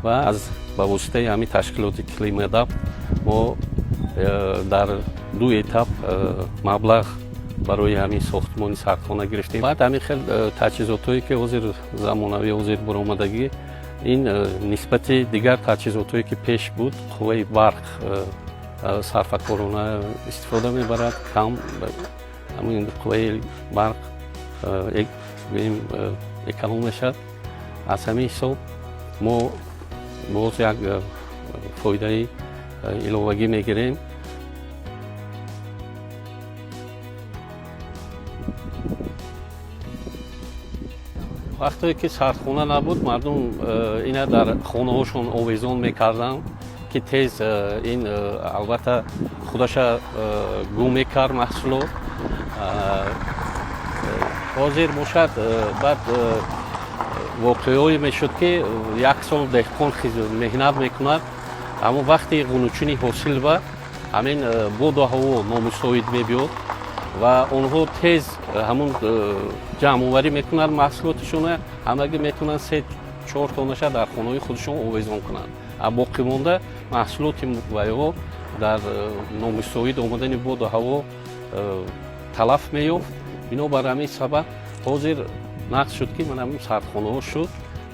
ва аз ба воситаи ҳамин ташкилоти климадап мо дар ду этап маблағ барои ҳамин сохтмони сардхона гирифтем. Баъд ҳамин хел таҷҳизотое ки ҳозир замонави ҳозир баромадагӣ ин нисбати дигар таҷҳизотое ки пеш буд, қувваи барқ сарфакорона истифода мебарад, кам ҳамин қувваи барқ эконом мешавад. аз ҳамин ҳисоб мо боз як фоидаи иловагӣ мегирем. вақте ки сардхона набуд, мардум ина дар хонаҳошон овезон мекарданд ки тез ин албатта худаша гум мекард маҳсулот. ҳозир бошад баъд воқеое мешуд ки як сол деҳқон меҳнат мекунад, аммо вақти ғунучини ҳосил ба ҳамин боду ҳаво номусоид мебиёд ва онҳо тез ҳамун ҷамъоварӣ мекунанд маҳсулоташона, ҳамагӣ метавонанд 3-4 тонаша дар хонаҳои худашон овезон кунанд. боқимонда маҳсулоти вайҳо дар номусоид омадани боду ҳаво талаф меёфт. бинобар ҳамин сабаб ҳозир нақд шуд ки ман ҳамин сардхонаҳо шуд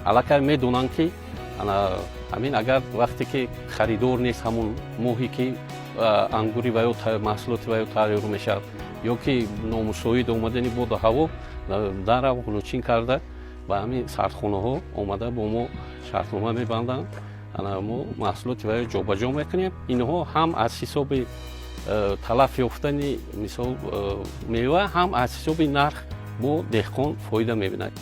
аллакай медонанд ки ҳамин агар вақте ки харидор нест ҳамун моҳе ки ангури ва ё маҳсулоти ва ё тайёр мешавад ё ки номусоид омадани боду ҳаво дарав ғунучин карда ба ҳамин сардхонаҳо омада бо мо шартнома мебанданд, мо маҳсулоти ва ё ҷобаҷо мекунем. инҳо ҳам аз ҳисоби талаф ёфтани мисол мева, ҳам аз ҳисоби нарх бо деҳқон фоида мебинад.